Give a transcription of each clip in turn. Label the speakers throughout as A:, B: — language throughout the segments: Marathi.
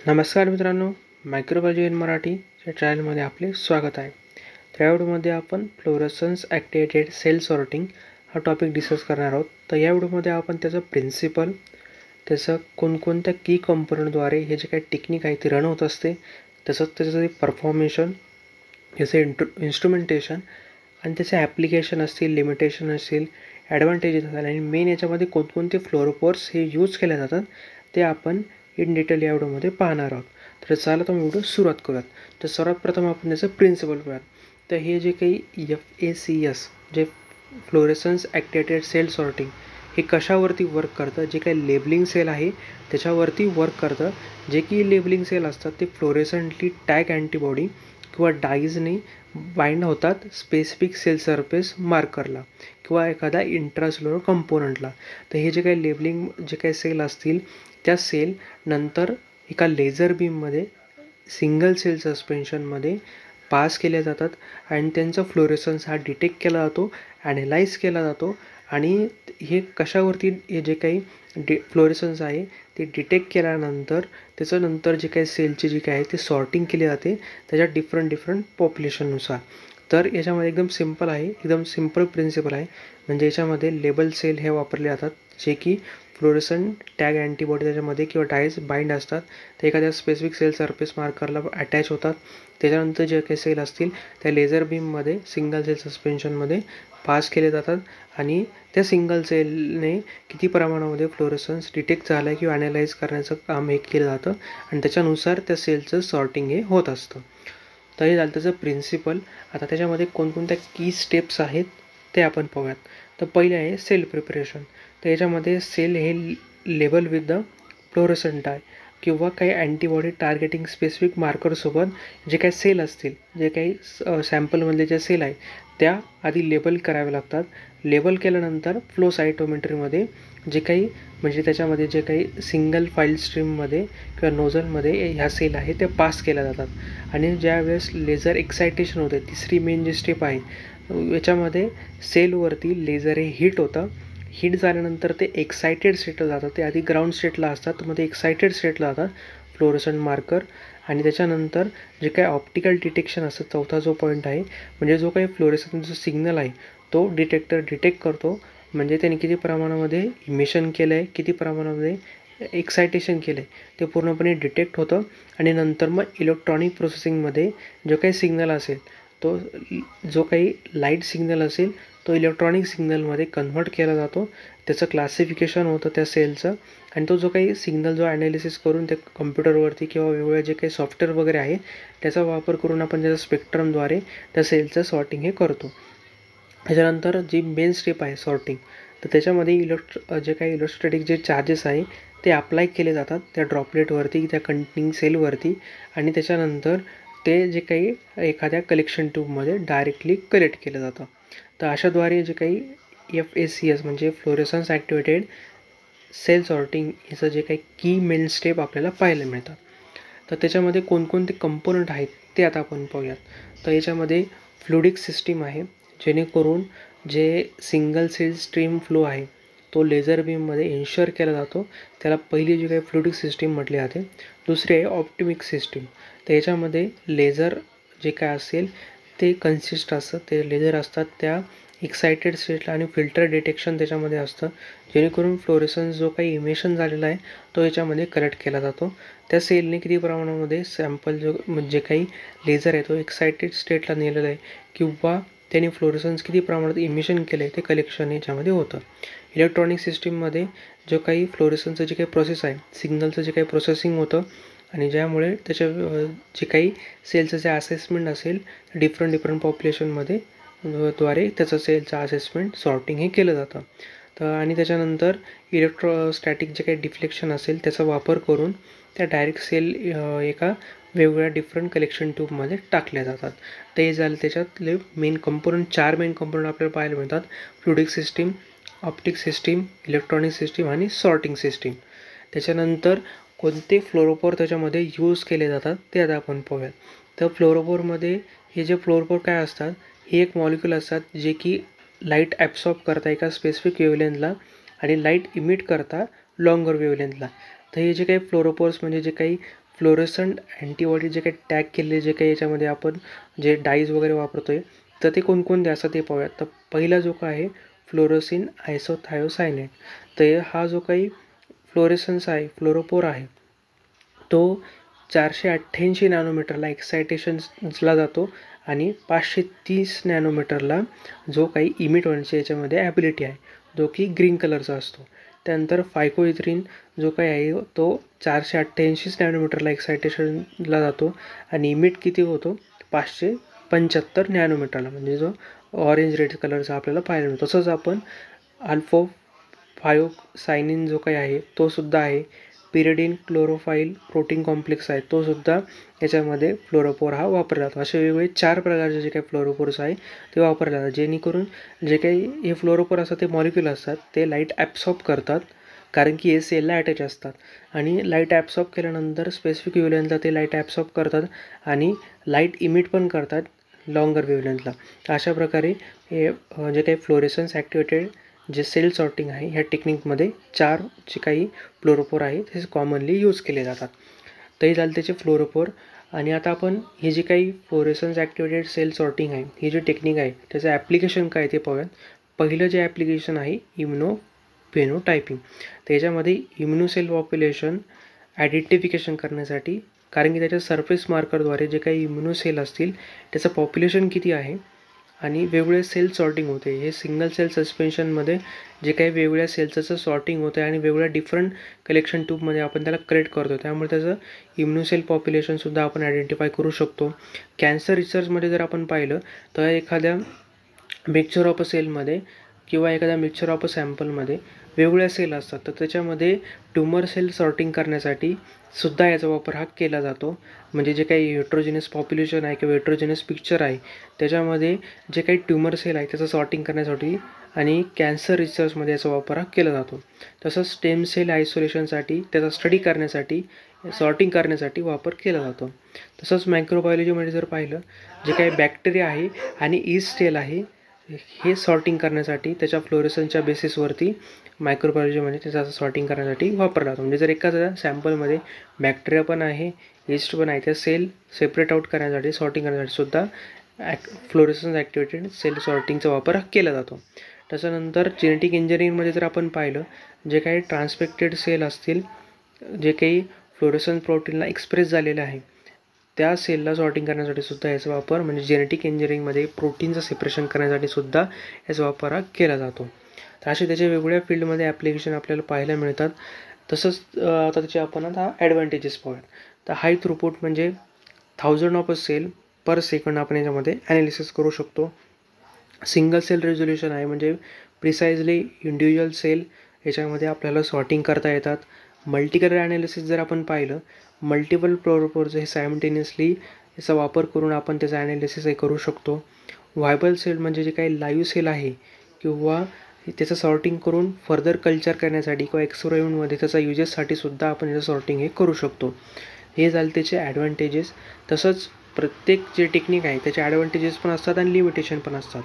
A: नमस्कार मित्रांनो, मायक्रोबायोलॉजी इन मराठी या चॅनलमध्ये आपले स्वागत आहे. तर या व्हिडिओमध्ये आपण फ्लोरोसन्स ॲक्टिवेटेड सेल सॉर्टिंग हा टॉपिक डिस्कस करणार आहोत. तर या व्हिडिओमध्ये आपण त्याचं प्रिन्सिपल, त्याचं कोणकोणत्या की कंपोनंटद्वारे हे जे काही टेक्निक आहे ते रन होत असते, तसंच त्याचं परफॉर्मेशन, त्याचं इन्स्ट्रुमेंटेशन आणि त्याचे ॲप्लिकेशन असतील, लिमिटेशन असतील, ॲडव्हान्टेजेस असतील आणि मेन याच्यामध्ये कोणकोणते फ्लोरोपोर्स हे यूज केले जातात ते आपण इन डिटेल या व्हिडिओमध्ये पाहणार आहोत. तर चला तर व्हिडिओ सुरुवात करूयात. तर सर्वात प्रथम आपण त्याचं प्रिन्सिपल करूयात. तर हे जे काही FACS जे फ्लोरेसन्स ॲक्टिवेटेड सेल सॉर्टिंग हे कशावरती वर्क करतं, जे काही लेबलिंग सेल आहे त्याच्यावरती वर्क करतं. जे की लेबलिंग सेल असतात ते फ्लोरेसंटली टॅग अँटीबॉडी किंवा डाईजने बाइंड होतात स्पेसिफिक सेल सरफेस मार्करला किंवा एखाद्या इंट्रासेल्युलर कंपोनंटला. तर हे जे काही लेबलिंग जे काही सेल असतील त्या सेल नंतर एका लेझर बीममध्ये सिंगल सेल सस्पेन्शनमध्ये पास केल्या जातात आणि त्यांचा फ्लोरेसन्स हा डिटेक्ट केला जातो, ॲनालाइज केला जातो आणि हे कशावरती हे जे काही फ्लोरेसन्स आहे ते डिटेक्ट केल्यानंतर त्याचं नंतर जे काही सेलची जी काय आहे ते सॉर्टिंग केली जाते त्याच्या डिफरंट पॉप्युलेशननुसार. तर याच्यामध्ये एकदम सिम्पल आहे, एकदम सिम्पल प्रिन्सिपल आहे. म्हणजे याच्यामध्ये लेबल सेल हे वापरले जातात जे की फ्लोरेसंट टॅग अँटीबॉडी त्याच्यामध्ये किंवा डायज बाइंड असतात, ते एखाद्या स्पेसिफिक सेल सरफेस मार्करला अटॅच होतात. त्याच्यानंतर जे काही सेल असतील त्या लेझर बीममध्ये सिंगल सेल सस्पेन्शनमध्ये पास केले जातात आणि त्या सिंगल सेलने किती प्रमाणामध्ये फ्लोरेसन्स डिटेक्ट झालं आहे किंवा ॲनालाइज करण्याचं काम हे केलं जातं आणि त्याच्यानुसार त्या सेलचं सॉर्टिंग हे होत असतं. तर हे झालं त्याचं प्रिन्सिपल. आता त्याच्यामध्ये कोणकोणत्या की स्टेप्स आहेत ते आपण पाहूयात. तर पहिले आहे सेल प्रिपरेशन. तर याच्यामध्ये सेल हे लेबल विथ द फ्लोरोसंट आहे किंवा काही अँटीबॉडी टार्गेटिंग स्पेसिफिक मार्करसोबत जे काही सेल असतील, जे काही सॅम्पलमधले जे सेल आहे त्या आधी लेबल करावे लागतात. लेबल केल्यानंतर फ्लो सायटोमेट्रीमध्ये जे काही म्हणजे त्याच्यामध्ये जे काही सिंगल फाईल स्ट्रीममध्ये किंवा नोझलमध्ये ह्या सेल आहे त्या पास केल्या जातात आणि ज्यावेळेस लेझर एक्सायटेशन होते, तिसरी मेन जी स्टेप आहे याच्यामध्ये सेलवरती लेझर हे हिट होतं. हिट झाल्यानंतर ते एक्सायटेड स्टेटला जातात. ते आधी ग्राउंड स्टेटला असतात, तर मग ते एक्सायटेड स्टेटला जातात फ्लोरोसंट मार्कर आणि त्याच्यानंतर जे काही ऑप्टिकल डिटेक्शन असतं, चौथा जो पॉईंट आहे म्हणजे जो काही फ्लोरेसन्सचा सिग्नल आहे तो डिटेक्टर डिटेक्ट करतो. म्हणजे त्याने किती प्रमाणामध्ये इमिशन केलं आहे, किती प्रमाणामध्ये एक्सायटेशन केलं आहे ते पूर्णपणे डिटेक्ट होतं आणि नंतर मग इलेक्ट्रॉनिक प्रोसेसिंगमध्ये जो काही सिग्नल असेल तो जो काही लाईट सिग्नल असेल तो इलेक्ट्रॉनिक सिग्नलमध्ये कन्व्हर्ट केला जातो. त्याचं क्लासिफिकेशन होतं त्या सेलचं आणि तो जो काही सिग्नल जो ॲनालिसिस करून त्या कम्प्युटरवरती किंवा वेगवेगळे जे काही सॉफ्टवेअर वगैरे आहे त्याचा वापर करून आपण त्याच्या स्पेक्ट्रमद्वारे त्या सेलचं सॉर्टिंग हे करतो. त्याच्यानंतर जी मेन स्टेप आहे सॉर्टिंग, तर त्याच्यामध्ये जे काही इलेक्ट्रोस्टॅटिक जे चार्जेस आहे ते अप्लाय केले जातात त्या ड्रॉपलेटवरती, त्या कंटेनिंग सेलवरती आणि त्याच्यानंतर ते जे काही एखाद्या कलेक्शन ट्यूबमध्ये डायरेक्टली कलेक्ट केलं जातं. तर अशाद्वारे जे काही FACS म्हणजे फ्लोरेसन्स ॲक्टिवेटेड सेल सॉर्टिंग याचं जे काही की मेन स्टेप आपल्याला पाहायला मिळतात. तर त्याच्यामध्ये कोणकोणते कंपोनंट आहेत ते आता आपण पाहूयात. तर याच्यामध्ये फ्लुडिक सिस्टीम आहे, जेणेकरून जे सिंगल सेल स्ट्रीम फ्लो आहे तो लेझर बीममध्ये इन्श्युअर केला जातो. त्याला पहिली जी काही फ्लुडिक सिस्टीम म्हटली जाते. दुसरी आहे ऑप्टिमिक सिस्टीम. तर याच्यामध्ये लेझर जे काय असेल ते कन्सिस्ट असतं, ते लेझर असतात त्या एक्सायटेड स्टेटला आणि फिल्टर डिटेक्शन त्याच्यामध्ये असतं, जेणेकरून फ्लोरेसन्स जो काही इमिशन झालेला आहे तो याच्यामध्ये कलेक्ट केला जातो. त्या सेलने किती प्रमाणामध्ये सॅम्पल जो म्हणजे काही लेझर आहे तो एक्सायटेड स्टेटला नेलेला आहे किंवा त्याने फ्लोरेसन्स किती प्रमाणात इमिशन केलं आहे ते कलेक्शन याच्यामध्ये होतं. इलेक्ट्रॉनिक सिस्टीममध्ये जो काही फ्लोरेसन्सचं जे काही प्रोसेस आहे, सिग्नलचं जे काही प्रोसेसिंग होतं आणि ज्यामुळे त्याच्या जे काही सेलचं जे असेसमेंट असेल डिफरंट पॉप्युलेशनमध्ये द्वारे त्याचं सेलचं असेसमेंट सॉर्टिंग हे केलं जातं. तर आणि त्याच्यानंतर इलेक्ट्रोस्टॅटिक जे काही डिफ्लेक्शन असेल त्याचा वापर करून त्या डायरेक्ट सेल एका वेगवेगळ्या डिफरंट कलेक्शन ट्यूबमध्ये टाकल्या जातात. ते झालं त्याच्यातले मेन कंपोनंट, 4 मेन कंपोनंट आपल्याला पाहायला मिळतात: fluidic system, optic system, electronic system आणि सॉर्टिंग सिस्टीम. त्याच्यानंतर कोणते फ्लोरोपोर त्याच्यामध्ये यूज केले जातात ते आता आपण पाहूयात. तर फ्लोरोपोरमध्ये हे जे फ्लोरोपोर काय असतात, हे एक मॉलिक्यूल असतात जे की लाईट ॲब्सॉर्ब करता एका स्पेसिफिक वेवलेंथला आणि लाईट इमिट करता लॉंगर वेवलेंथला. तर हे जे काही फ्लोरोपोर्स म्हणजे जे काही फ्लोरोसंट अँटीबॉडी जे काही टॅग केलेले जे काही याच्यामध्ये आपण जे डाईज वगैरे वापरतोय तर ते कोणकोणते असतात ते पाहूयात. तर पहिला जो काय आहे फ्लोरोसिन आयसोथायोसायनेट. तर हा जो काही फ्लोरेसन्स आहे फ्लोरोपोर आहे तो 488 नॅनोमीटरला एक्सायटेशनला जातो आणि 530 नॅनोमीटरला जो काही इमिट होण्याची याच्यामध्ये ॲबिलिटी आहे जो की ग्रीन कलरचा असतो. त्यानंतर फायकोइथ्रिन जो काही आहे तो 488 नॅनोमीटरला एक्सायटेशनला जातो आणि इमिट किती होतो 575 नॅनोमीटरला, म्हणजे जो ऑरेंज रेड कलरचा आपल्याला पाहायला मिळतो. तसंच आपण अल्फो फायोसायनिन जो काही आहे तो सुद्धा आहे. पिरिडीन क्लोरोफाईल प्रोटीन कॉम्प्लेक्स आहे तो सुद्धा याच्यामध्ये फ्लोरोपोर हा वापरला जातो. असे वेगवेगळे 4 प्रकारचे जे काही फ्लोरोपोर्स आहे ते वापरले जातात, जेणेकरून जे काही हे फ्लोरोपोर असतात ते मॉलिक्यूल असतात ते लाईट ॲब्सॉर्ब करतात, कारण की हे सेलला अटॅच असतात आणि लाईट ॲब्सॉर्ब केल्यानंतर स्पेसिफिक वेव्हलेंथला ते लाईट ॲब्सॉर्ब करतात आणि लाईट इमिट पण करतात लॉंगर वेव्हलेंथला. अशा प्रकारे हे जे काही फ्लोरेसन्स ॲक्टिवेटेड जे सेल सॉर्टिंग आहे ह्या टेक्निकमध्ये 4 जे काही फ्लोरोपोर आहे ते कॉमनली यूज केले जातात. तर हे झालं त्याचे फ्लोरोपोर. आणि आता आपण हे जे काही फ्लोरेसन्स ॲक्टिवेटेड सेल सॉर्टिंग आहे ही जी टेक्निक आहे त्याचं ॲप्लिकेशन काय ते पाहूयात. पहिलं जे ॲप्लिकेशन आहे इम्युनोफेनोटायपिंग. त्याच्यामध्ये इम्युनोसेल पॉप्युलेशन आयडेंटिफिकेशन करण्यासाठी, कारण की त्याच्या सरफेस मार्करद्वारे जे काही इम्युनोसेल असतील त्याचं पॉप्युलेशन किती आहे आणि वेगवेगळे सेल सॉर्टिंग होते. हे सिंगल सेल सस्पेन्शनमध्ये जे काही वेगवेगळ्या सेल्सचं सॉर्टिंग होतं आणि वेगवेगळ्या डिफरंट कलेक्शन ट्यूबमध्ये आपण त्याला कलेक्ट करतो, त्यामुळे त्याचं इम्युनोसेल पॉप्युलेशनसुद्धा आपण आयडेंटिफाय करू शकतो. कॅन्सर रिसर्चमध्ये जर आपण पाहिलं तर एखाद्या मिक्सचर ऑफ अ सेलमध्ये किंवा एखाद्या मिक्सचर ऑफ अ सॅम्पलमध्ये वेगवेगळ्या सेल असतात, तर त्याच्यामध्ये ट्यूमर सेल सॉर्टिंग करण्यासाठी सुद्धा याचा वापर हा केला जातो. म्हणजे जे काही हेट्रोजेनस पॉप्युलेशन आहे किंवा हेट्रोजेनस पिक्चर आहे त्याच्यामध्ये जे काही ट्यूमर सेल आहे त्याचं सॉर्टिंग करण्यासाठी आणि कॅन्सर रिसर्चमध्ये याचा वापर हा केला जातो. तसंच स्टेम सेल आयसोलेशनसाठी त्याचा स्टडी करण्यासाठी सॉर्टिंग करण्यासाठी वापर केला जातो. तसंच मायक्रोबायोलॉजीमध्ये जर पाहिलं जे काही बॅक्टेरिया आहे आणि ईस्ट सेल आहे हे सॉर्टिंग करण्यासाठी त्याच्या फ्लोरेसन्सच्या बेसिसवरती मायक्रोबायोलॉजीमध्ये त्याचा सॉर्टिंग करण्यासाठी वापरला जातो. म्हणजे जर एखाद्या सॅम्पलमध्ये बॅक्टेरिया पण आहे ईस्ट पण आहे त्या सेल सेपरेट आउट करण्यासाठी सॉर्टिंग करण्यासाठी सुद्धा फ्लोरेसन्स ॲक्टिवेटेड सेल सॉर्टिंगचा वापर केला जातो. त्याच्यानंतर जेनेटिक इंजिनिअरिंगमध्ये जर आपण पाहिलं जे काही ट्रान्सपेक्टेड सेल असतील जे काही फ्लोरेसन्स प्रोटीनला एक्सप्रेस झालेले आहे त्या सेलला सॉर्टिंग करण्यासाठी सुद्धा याचा वापर, म्हणजे जेनेटिक इंजिनिअरिंगमध्ये प्रोटीनचं सेपरेशन करण्यासाठी सुद्धा याचा वापर हा केला जातो. तर असे त्याच्या वेगवेगळ्या फील्डमध्ये ॲप्लिकेशन आपल्याला पाहायला मिळतात. तसंच आता त्याचे आपण आता ॲडव्हान्टेजेस पाहूयात. तर हाय थ्रूपुट म्हणजे 1000 of a cell per second आपण याच्यामध्ये ॲनालिसिस करू शकतो. सिंगल सेल रेझोल्युशन आहे, म्हणजे प्रिसाइजली इंडिव्हिज्युअल सेल याच्यामध्ये आपल्याला सॉर्टिंग करता येतात. मल्टी कलर ॲनालिसिस जर आपण पाहिलं मल्टिपल फ्लोरोपोर्स हे सायमल्टेनियसली याचा वापर करून आपण त्याचं ॲनालिसिसही करू शकतो. व्हायबल सेल म्हणजे जे काही लाईव्ह सेल आहे किंवा त्याचं सॉर्टिंग करून फर्दर कल्चर करण्यासाठी किंवा एक्सपेरिमेंटमध्ये त्याचा युजेससाठी सुद्धा आपण याचं सॉर्टिंग हे करू शकतो. हे झाले त्याचे ॲडव्हान्टेजेस. तसंच प्रत्येक जे टेक्निक आहे त्याचे ॲडव्हान्टेजेस पण असतात आणि लिमिटेशन पण असतात.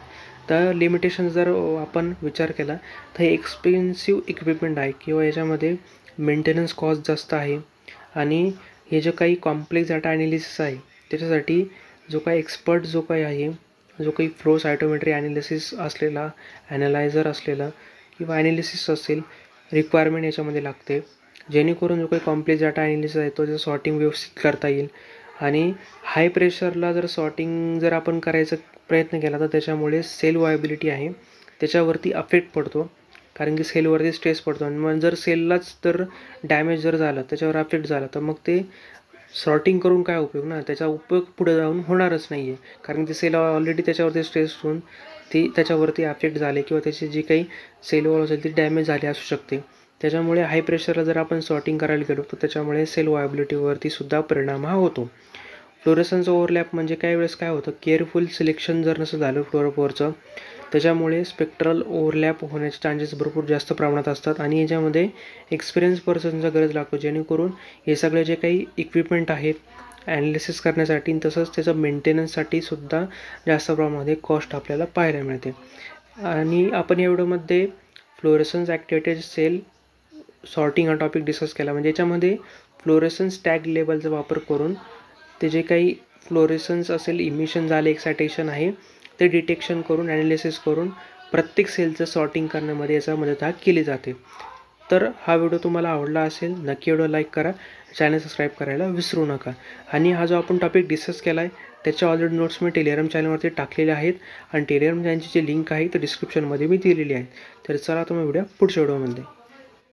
A: तर लिमिटेशन जर आपण विचार केला तर हे एक्सपेन्सिव्ह इक्विपमेंट आहे किंवा याच्यामध्ये मेंटेनन्स कॉस्ट जास्त आहे आणि हे जे काही कॉम्प्लेक्स डाटा ॲनालिसिस आहे त्याच्यासाठी जो काही एक्सपर्ट जो काही आहे जो काही फ्लो सायटोमेट्री ॲनालिसिस असलेला ॲनालायझर असलेला किंवा ॲनालिसिस असेल रिक्वायरमेंट याच्यामध्ये लागते, जेणेकरून जो काही कॉम्प्लेक्स डाटा ॲनालिसिस आहे तो त्याचं सॉर्टिंग व्यवस्थित करता येईल. आणि हाय प्रेशरला जर सॉर्टिंग जर आपण करायचा प्रयत्न केला तर त्याच्यामुळे सेल वायबिलिटी आहे त्याच्यावरती अफेक्ट पडतो, कारण की सेलवरती स्ट्रेस पडतो आणि मग जर सेललाच तर डॅमेज जर झालं त्याच्यावर अफेक्ट झाला तर मग ते सॉर्टिंग करून काय उपयोग ना, त्याचा उपयोग पुढे जाऊन होणारच नाही आहे, कारण की सेल ऑलरेडी त्याच्यावरती स्ट्रेस होऊन ती त्याच्यावरती अफेक्ट झाले किंवा त्याची जी काही सेल वॉल असेल ती डॅमेज झाली असू शकते. त्याच्यामुळे हाय प्रेशरला जर आपण सॉर्टिंग करायला गेलो तर त्याच्यामुळे सेल वायबिलिटीवरती सुद्धा परिणाम हा होतो. फ्लोरेसन्स ओव्हरलॅप म्हणजे काही वेळेस काय होतं केअरफुल सिलेक्शन जर नसं झालं फ्लोरोपोरचं त्याच्यामुळे स्पेक्ट्रल ओव्हरलॅप होण्याचे चान्सेस भरपूर जास्त प्रमाणात असतात आणि याच्यामध्ये एक्सपिरियन्स पर्सनचा गरज लागतो, जेणेकरून हे सगळे जे काही इक्विपमेंट आहेत ॲनालिसिस करण्यासाठी तसंच त्याचं मेंटेनन्ससाठी सुद्धा जास्त प्रमाणामध्ये कॉस्ट आपल्याला पाहायला मिळते. आणि आपण या व्हिडिओमध्ये फ्लोरेसन्स ॲक्टिवेटेड सेल सॉर्टिंग हा टॉपिक डिस्कस केला. म्हणजे याच्यामध्ये फ्लोरेसन्स टॅग लेबलचा वापर करून ते जे काही फ्लोरेसन्स असेल, इमिशन झाले, एक्सायटेशन आहे, ते डिटेक्शन करून ॲनालिसिस करून प्रत्येक सेलचं सॉर्टिंग करण्यामध्ये याचा मदत केली जाते. तर हा व्हिडिओ तुम्हाला आवडला असेल, नक्की व्हिडिओ लाईक करा, चॅनल सबस्क्राईब करायला विसरू नका. आणि हा जो आपण टॉपिक डिस्कस केला आहे त्याच्या ऑलरेडी नोट्स मी टेलिग्राम चॅनलवरती टाकलेल्या आहेत आणि टेलिग्राम चॅनलची जी लिंक आहे ती डिस्क्रिप्शनमध्ये मी दिलेली आहे. तर चला तुम्ही व्हिडिओ पुढच्या व्हिडिओमध्ये.